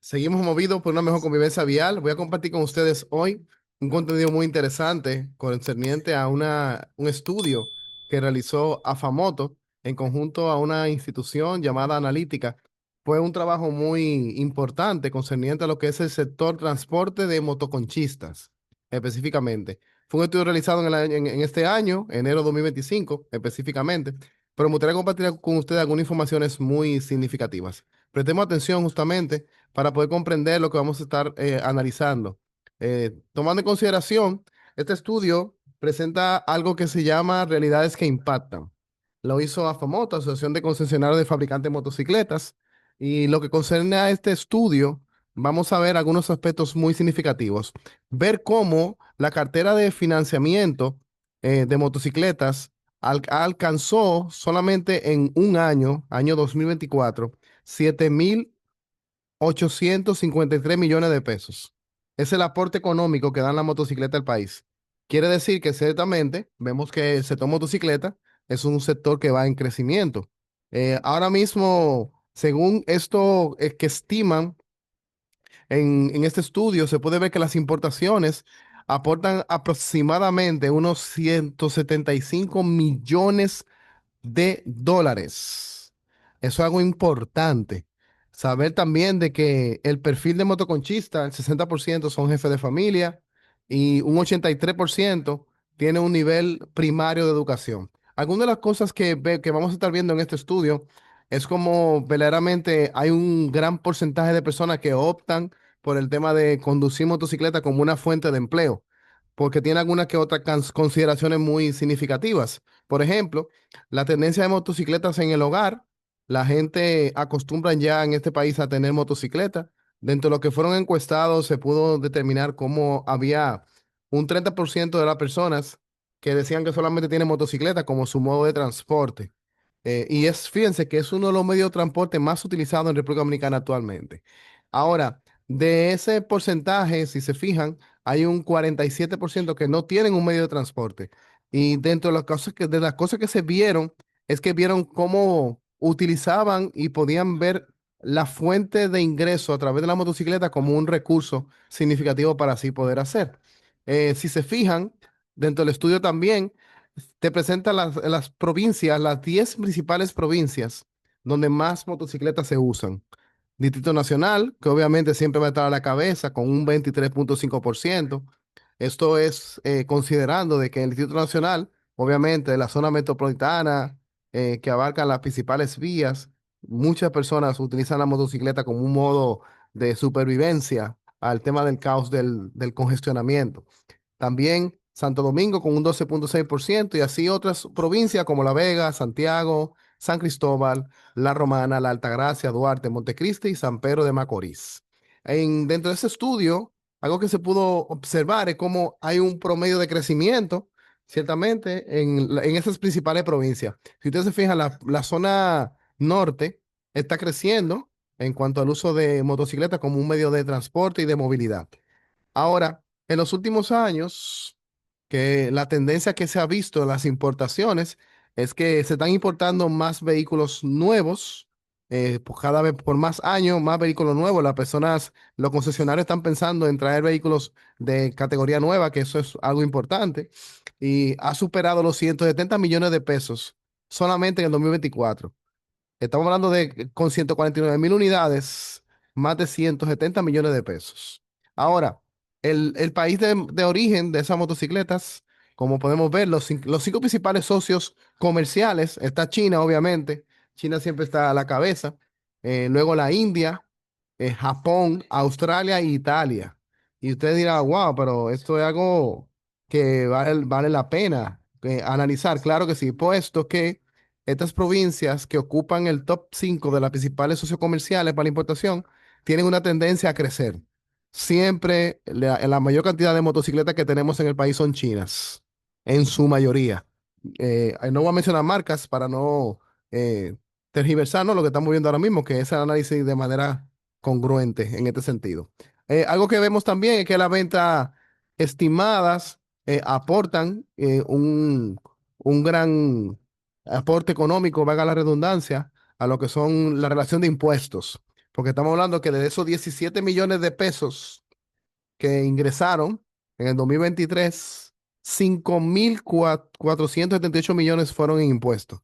Seguimos movidos por una mejor convivencia vial. Voy a compartir con ustedes hoy un contenido muy interesante concerniente a un estudio que realizó AFAMOTO en conjunto a una institución llamada Analítica. Fue un trabajo muy importante concerniente a lo que es el sector transporte de motoconchistas, específicamente. Fue un estudio realizado en este año, enero 2025, específicamente, pero me gustaría compartir con ustedes algunas informaciones muy significativas. Prestemos atención justamente para poder comprender lo que vamos a estar analizando. Tomando en consideración, este estudio presenta algo que se llama realidades que impactan. Lo hizo AFAMOTO, Asociación de Concesionarios de Fabricantes de Motocicletas, y lo que concerne a este estudio, vamos a ver algunos aspectos muy significativos. Ver cómo la cartera de financiamiento de motocicletas alcanzó solamente en un año, año 2024, 7.853 millones de pesos. Es el aporte económico que dan la motocicleta al país. Quiere decir que ciertamente vemos que el sector motocicleta es un sector que va en crecimiento. Ahora mismo, según esto que estiman en este estudio, se puede ver que las importaciones aportan aproximadamente unos 175 millones de dólares. Eso es algo importante. Saber también de que el perfil de motoconchista, el 60% son jefes de familia y un 83% tiene un nivel primario de educación. Algunas de las cosas que vamos a estar viendo en este estudio es como verdaderamente hay un gran porcentaje de personas que optan por el tema de conducir motocicleta como una fuente de empleo, porque tiene algunas que otras consideraciones muy significativas. Por ejemplo, la tendencia de motocicletas en el hogar, la gente acostumbra ya en este país a tener motocicleta. Dentro de lo que fueron encuestados, se pudo determinar cómo había un 30% de las personas que decían que solamente tienen motocicleta como su modo de transporte. Fíjense que es uno de los medios de transporte más utilizados en República Dominicana actualmente. Ahora, de ese porcentaje, si se fijan, hay un 47% que no tienen un medio de transporte. Y dentro de de las cosas que se vieron, es que vieron cómo utilizaban y podían ver la fuente de ingreso a través de la motocicleta como un recurso significativo para así poder hacer. Si se fijan, dentro del estudio también te presenta las provincias, las 10 principales provincias donde más motocicletas se usan. Distrito Nacional, que obviamente siempre va a estar a la cabeza con un 23.5%. Esto es considerando de que el Distrito Nacional, obviamente, de la zona metropolitana, que abarca las principales vías, muchas personas utilizan la motocicleta como un modo de supervivencia al tema del caos del congestionamiento. También Santo Domingo con un 12.6% y así otras provincias como La Vega, Santiago, San Cristóbal, La Romana, La Altagracia, Duarte, Montecristi y San Pedro de Macorís. Dentro de ese estudio, algo que se pudo observar es cómo hay un promedio de crecimiento, ciertamente, en esas principales provincias. Si ustedes se fijan, la zona norte está creciendo en cuanto al uso de motocicletas como un medio de transporte y de movilidad. Ahora, en los últimos años, que la tendencia que se ha visto en las importaciones es que se están importando más vehículos nuevos, pues cada vez por más años, más vehículos nuevos. Las personas, los concesionarios están pensando en traer vehículos de categoría nueva, que eso es algo importante, y ha superado los 170 millones de pesos solamente en el 2024. Estamos hablando de con 149.000 unidades, más de 170 millones de pesos. Ahora, el país de origen de esas motocicletas, como podemos ver, los cinco principales socios comerciales, está China, obviamente. China siempre está a la cabeza. Luego la India, Japón, Australia e Italia. Y usted dirá, wow, pero esto es algo que vale la pena analizar. Claro que sí, puesto que estas provincias que ocupan el top 5 de las principales sociocomerciales para la importación tienen una tendencia a crecer. Siempre la mayor cantidad de motocicletas que tenemos en el país son chinas, en su mayoría. No voy a mencionar marcas para no eh, tergiversar, ¿no?, lo que estamos viendo ahora mismo, que es el análisis de manera congruente en este sentido. Algo que vemos también es que las ventas estimadas aportan un gran aporte económico, valga la redundancia, a lo que son la relación de impuestos. porque estamos hablando que de esos 17 millones de pesos que ingresaron en el 2023, 5.478 millones fueron en impuestos.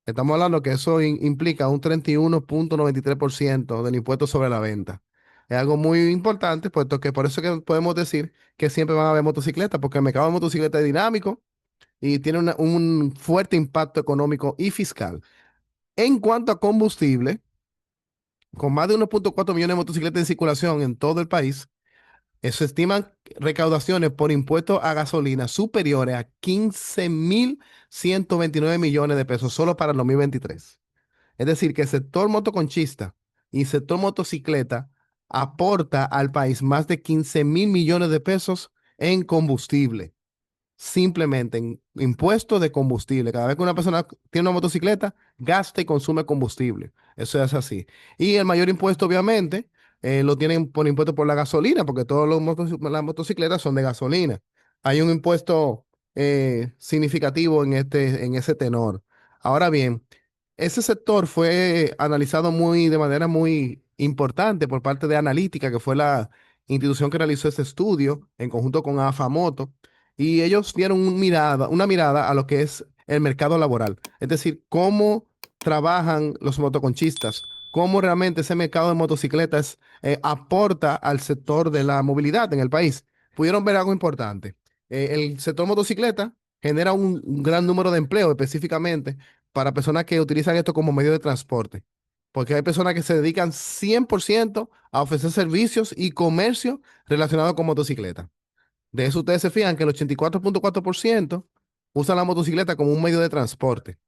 Estamos hablando que eso implica un 31,93% del impuesto sobre la venta. Es algo muy importante, puesto que por eso que podemos decir que siempre van a haber motocicletas, porque el mercado de motocicletas es dinámico y tiene un fuerte impacto económico y fiscal. En cuanto a combustible, con más de 1,4 millones de motocicletas en circulación en todo el país, se estiman recaudaciones por impuestos a gasolina superiores a 15.129 millones de pesos solo para el 2023. Es decir, que el sector motoconchista y el sector motocicleta aporta al país más de 15.000 millones de pesos en combustible, simplemente en impuestos de combustible. Cada vez que una persona tiene una motocicleta, gasta y consume combustible. Eso es así. Y el mayor impuesto, obviamente, lo tienen por impuesto por la gasolina, porque todas las motocicletas son de gasolina. Hay un impuesto significativo en ese tenor. Ahora bien, ese sector fue analizado de manera muy importante por parte de Analítica, que fue la institución que realizó ese estudio en conjunto con AFAMoto, y ellos dieron una mirada a lo que es el mercado laboral, es decir, cómo trabajan los motoconchistas, cómo realmente ese mercado de motocicletas aporta al sector de la movilidad en el país. Pudieron ver algo importante. El sector motocicleta genera un gran número de empleos específicamente para personas que utilizan esto como medio de transporte, porque hay personas que se dedican 100% a ofrecer servicios y comercio relacionados con motocicleta. De eso ustedes se fijan que el 84,4% usa la motocicleta como un medio de transporte.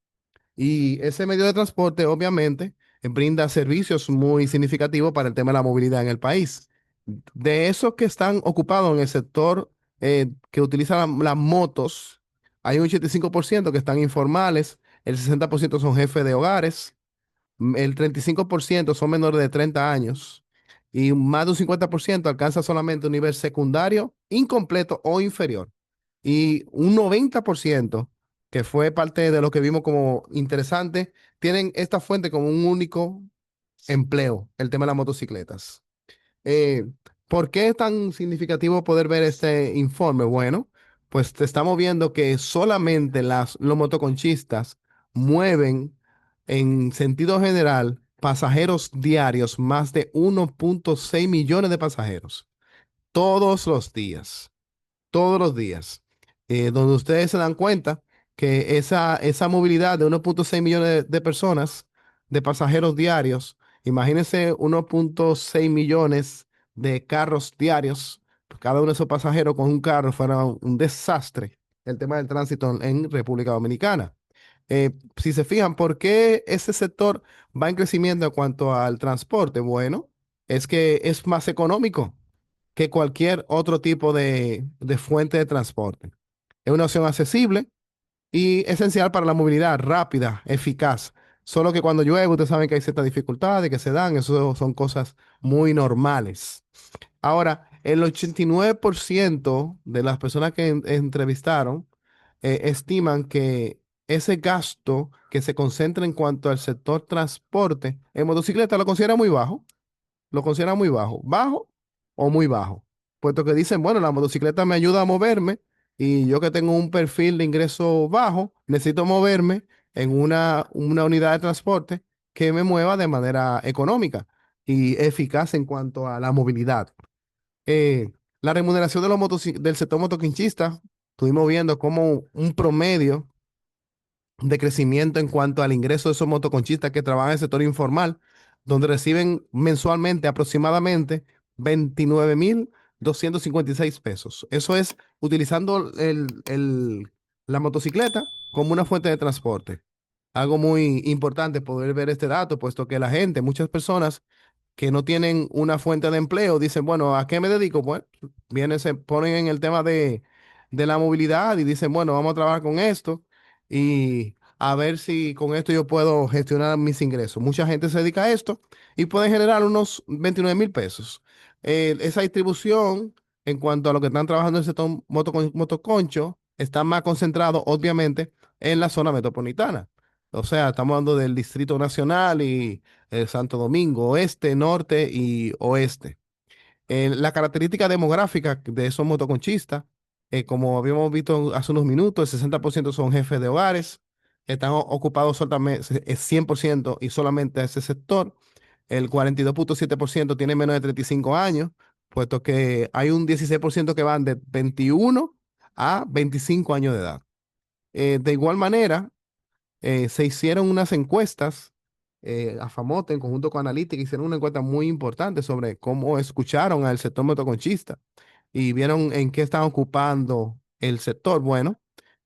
Y ese medio de transporte, obviamente, brinda servicios muy significativos para el tema de la movilidad en el país. De esos que están ocupados en el sector que utilizan las motos, hay un 85% que están informales, el 60% son jefes de hogares, el 35% son menores de 30 años y más de un 50% alcanza solamente un nivel secundario, incompleto o inferior. Y un 90%, que fue parte de lo que vimos como interesante, tienen esta fuente como un único empleo, el tema de las motocicletas. Eh, ¿Por qué es tan significativo poder ver este informe? Bueno, pues te estamos viendo que solamente los motoconchistas mueven en sentido general pasajeros diarios, más de 1,6 millones de pasajeros, todos los días todos los días, donde ustedes se dan cuenta que esa movilidad de 1,6 millones de personas, de pasajeros diarios, imagínense 1,6 millones de carros diarios, pues cada uno de esos pasajeros con un carro fuera un desastre el tema del tránsito en República Dominicana. Si se fijan, ¿por qué ese sector va en crecimiento en cuanto al transporte? Bueno, es que es más económico que cualquier otro tipo de fuente de transporte. Es una opción accesible y esencial para la movilidad rápida, eficaz. Solo que cuando llueve, ustedes saben que hay ciertas dificultades que se dan, eso son cosas muy normales. Ahora, el 89% de las personas que entrevistaron estiman que ese gasto que se concentra en cuanto al sector transporte en motocicleta lo considera muy bajo, bajo o muy bajo, puesto que dicen, bueno, la motocicleta me ayuda a moverme y yo que tengo un perfil de ingreso bajo, necesito moverme en una unidad de transporte que me mueva de manera económica y eficaz en cuanto a la movilidad. Eh, la remuneración de del sector motoquinchista, estuvimos viendo como un promedio de crecimiento en cuanto al ingreso de esos motoconchistas que trabajan en el sector informal, donde reciben mensualmente aproximadamente 29.256 pesos. Eso es utilizando la motocicleta como una fuente de transporte. Algo muy importante poder ver este dato, puesto que la gente, muchas personas que no tienen una fuente de empleo, dicen, bueno, ¿a qué me dedico? Bueno, vienen, se ponen en el tema de la movilidad y dicen, bueno, vamos a trabajar con esto y a ver si con esto yo puedo gestionar mis ingresos. Mucha gente se dedica a esto y pueden generar unos 29.000 pesos. Esa distribución, en cuanto a lo que están trabajando en el sector motoconcho, está más concentrado, obviamente, en la zona metropolitana. O sea, estamos hablando del Distrito Nacional y Santo Domingo, oeste, norte y oeste. La característica demográfica de esos motoconchistas, como habíamos visto hace unos minutos, el 60% son jefes de hogares, están ocupados solamente 100% y solamente a ese sector. El 42,7% tiene menos de 35 años, puesto que hay un 16% que van de 21 a 25 años de edad. De igual manera, se hicieron unas encuestas a Famote en conjunto con Analytics, hicieron una encuesta muy importante sobre cómo escucharon al sector motoconchista y vieron en qué están ocupando el sector. Bueno,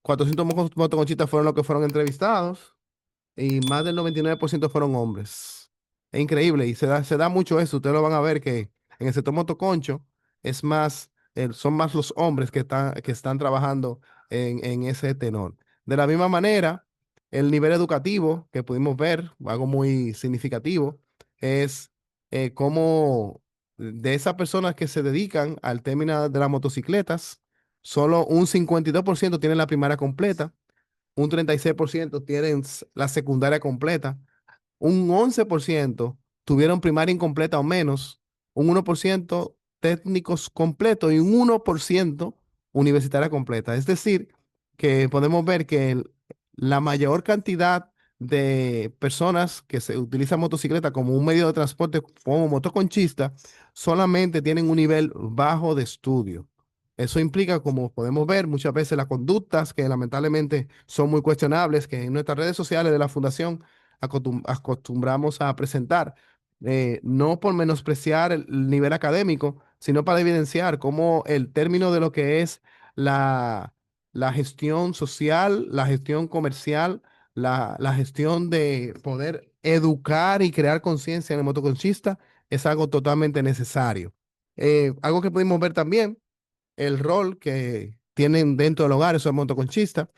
400 motoconchistas fueron los que fueron entrevistados y más del 99% fueron hombres. Es increíble y se da mucho eso. Ustedes lo van a ver que en el sector motoconcho es más, son más los hombres que están trabajando en ese tenor. De la misma manera, el nivel educativo que pudimos ver, algo muy significativo, es cómo de esas personas que se dedican al término de las motocicletas, solo un 52% tienen la primaria completa, un 36% tienen la secundaria completa, un 11% tuvieron primaria incompleta o menos, un 1% técnicos completos y un 1% universitaria completa. Es decir, que podemos ver que la mayor cantidad de personas que se utilizan motocicleta como un medio de transporte como motoconchista solamente tienen un nivel bajo de estudio. Eso implica, como podemos ver, muchas veces las conductas que lamentablemente son muy cuestionables, que en nuestras redes sociales de la Fundación acostumbramos a presentar, no por menospreciar el nivel académico, sino para evidenciar cómo el término de lo que es la, la gestión social, la gestión comercial, la gestión de poder educar y crear conciencia en el motoconchista es algo totalmente necesario. Algo que pudimos ver también el rol que tienen dentro del hogar esos motoconchistas.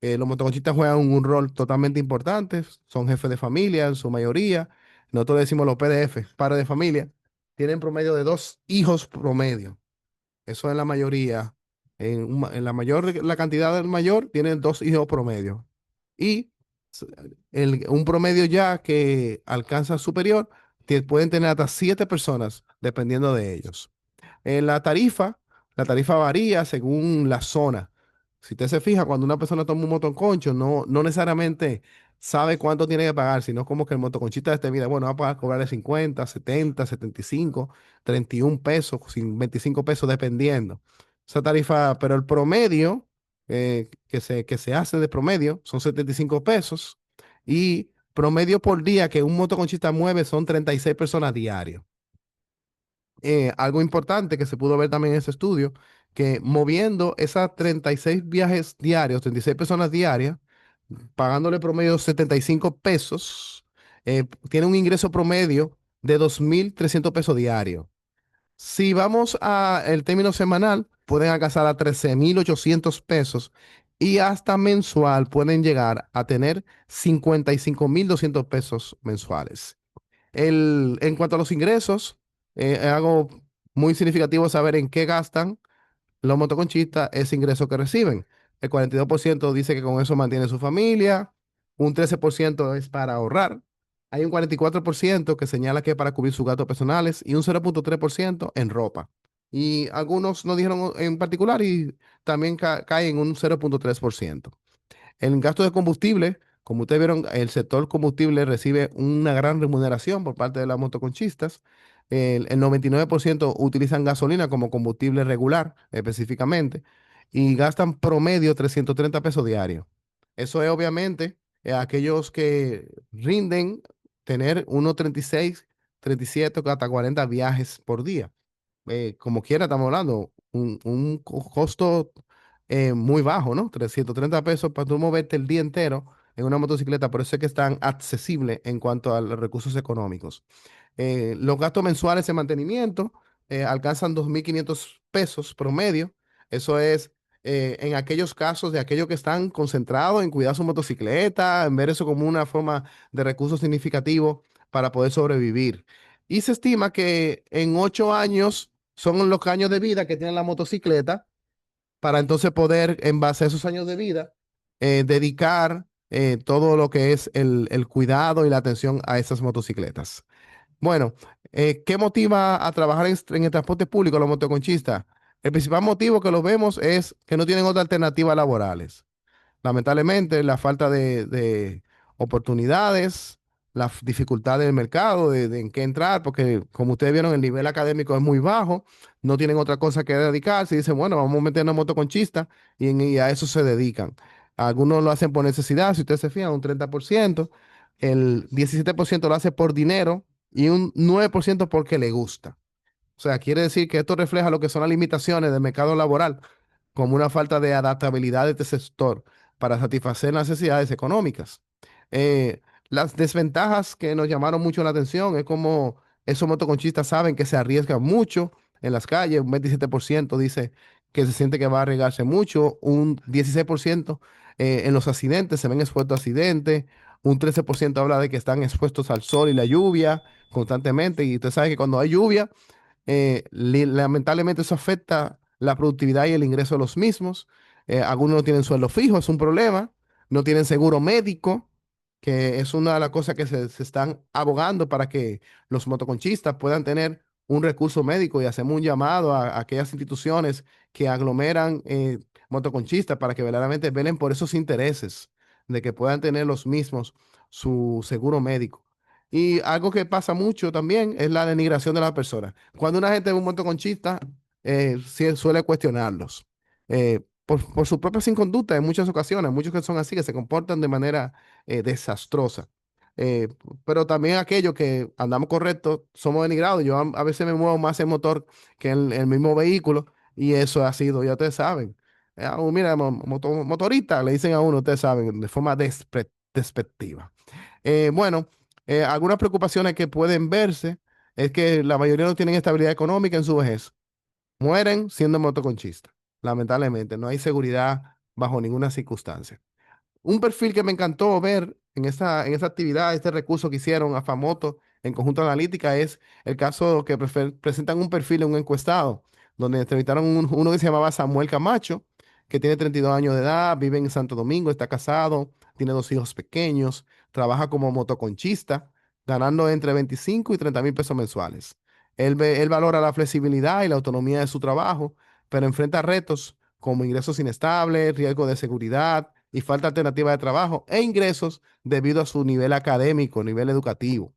Los motoconchistas juegan un rol totalmente importante, son jefes de familia en su mayoría. Nosotros decimos los PDF, padres de familia. Tienen promedio de 2 hijos promedio. Eso es la mayoría. En la mayor, la cantidad del mayor tienen 2 hijos promedio. Y s- un promedio ya que alcanza superior, pueden tener hasta 7 personas dependiendo de ellos. La tarifa varía según la zona. Si usted se fija, cuando una persona toma un motoconcho, no necesariamente sabe cuánto tiene que pagar, sino como que el motoconchista determina, bueno, va a pagar, cobrarle 50, 70, 75, 31 pesos, 25 pesos, dependiendo. Esa tarifa, pero el promedio que se hace de promedio son 75 pesos y promedio por día que un motoconchista mueve son 36 personas diarias. Algo importante que se pudo ver también en ese estudio, que moviendo esas 36 viajes diarios, 36 personas diarias, pagándole promedio 75 pesos, tiene un ingreso promedio de 2.300 pesos diarios. Si vamos al término semanal, pueden alcanzar a 13.800 pesos y hasta mensual pueden llegar a tener 55.200 pesos mensuales. En cuanto a los ingresos, es algo muy significativo saber en qué gastan los motoconchistas ese ingreso que reciben. El 42% dice que con eso mantiene su familia, un 13% es para ahorrar, hay un 44% que señala que es para cubrir sus gastos personales y un 0,3% en ropa. Y algunos no dijeron en particular y también cae en un 0,3%. El gasto de combustible, como ustedes vieron, el sector combustible recibe una gran remuneración por parte de las motoconchistas. El 99% utilizan gasolina como combustible regular, específicamente, y gastan promedio 330 pesos diarios. Eso es obviamente aquellos que rinden tener unos 36, 37 hasta 40 viajes por día. Como quiera, estamos hablando, un costo muy bajo, ¿no? 330 pesos para tú moverte el día entero en una motocicleta, por eso es que es tan accesible en cuanto a los recursos económicos. Los gastos mensuales de mantenimiento alcanzan 2.500 pesos promedio. Eso es en aquellos casos de aquellos que están concentrados en cuidar su motocicleta, en ver eso como una forma de recurso significativo para poder sobrevivir. Y se estima que en 8 años son los años de vida que tiene la motocicleta para entonces poder, en base a esos años de vida, dedicar todo lo que es el cuidado y la atención a esas motocicletas. Bueno, ¿qué motiva a trabajar en el transporte público a los motoconchistas? El principal motivo que lo vemos es que no tienen otras alternativas laborales. Lamentablemente, la falta de oportunidades, la dificultad del mercado, de en qué entrar, porque como ustedes vieron, el nivel académico es muy bajo, no tienen otra cosa que dedicarse y dicen, bueno, vamos a meternos motoconchista y a eso se dedican. Algunos lo hacen por necesidad, si ustedes se fijan, un 30%, el 17% lo hace por dinero y un 9% porque le gusta. O sea, quiere decir que esto refleja lo que son las limitaciones del mercado laboral, como una falta de adaptabilidad de este sector para satisfacer necesidades económicas. Eh, las desventajas que nos llamaron mucho la atención es como esos motoconchistas saben que se arriesgan mucho en las calles. Un 27% dice que se siente que va a arriesgarse mucho, un 16% en los accidentes se ven expuestos a accidentes, un 13% habla de que están expuestos al sol y la lluvia constantemente, y usted sabe que cuando hay lluvia, lamentablemente eso afecta la productividad y el ingreso de los mismos. Algunos no tienen sueldo fijo, es un problema. No tienen seguro médico, que es una de las cosas que se están abogando para que los motoconchistas puedan tener un recurso médico, y hacemos un llamado a aquellas instituciones que aglomeran motoconchistas para que verdaderamente velen por esos intereses de que puedan tener los mismos su seguro médico. Y algo que pasa mucho también es la denigración de las personas. Cuando una gente ve un motoconchista, sí suele cuestionarlos por sus propias inconductas en muchas ocasiones. Muchos que son así, que se comportan de manera desastrosa. Eh, pero también aquellos que andamos correctos somos denigrados. Yo a veces me muevo más en motor que en el mismo vehículo, y eso ha sido, ya ustedes saben. Mira, motorista, le dicen a uno, ustedes saben, de forma despectiva. Bueno, algunas preocupaciones que pueden verse es que la mayoría no tienen estabilidad económica en su vejez. Mueren siendo motoconchistas. Lamentablemente, no hay seguridad bajo ninguna circunstancia. Un perfil que me encantó ver en esa actividad, este recurso que hicieron a Famoto en conjunto analítica, es el caso que presentan un perfil en un encuestado, donde entrevistaron uno que se llamaba Samuel Camacho, que tiene 32 años de edad, vive en Santo Domingo, está casado, tiene dos hijos pequeños, trabaja como motoconchista, ganando entre 25 y 30 mil pesos mensuales. Él valora la flexibilidad y la autonomía de su trabajo, pero enfrenta retos como ingresos inestables, riesgo de seguridad y falta de alternativa de trabajo e ingresos debido a su nivel académico, nivel educativo.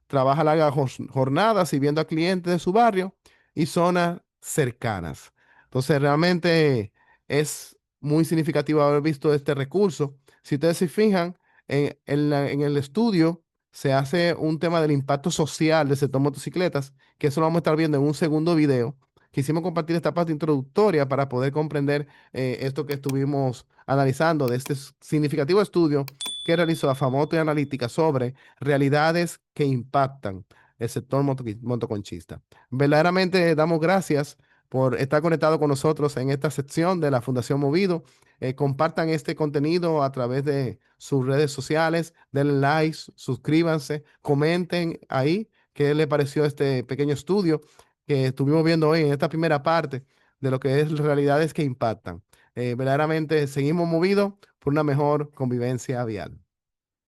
Trabaja largas jornadas sirviendo a clientes de su barrio y zonas cercanas. Entonces, realmente es muy significativo haber visto este recurso. Si ustedes se fijan, en el estudio se hace un tema del impacto social del sector motocicletas, que eso lo vamos a estar viendo en un segundo video. Quisimos compartir esta parte introductoria para poder comprender esto que estuvimos analizando de este significativo estudio que realizó Afamoto y Analítica sobre realidades que impactan el sector motoconchista. Verdaderamente damos gracias por estar conectado con nosotros en esta sección de la Fundación Movido. Compartan este contenido a través de sus redes sociales, denle like, suscríbanse, comenten ahí qué les pareció este pequeño estudio que estuvimos viendo hoy en esta primera parte de lo que es realidades que impactan. Verdaderamente seguimos movidos por una mejor convivencia vial.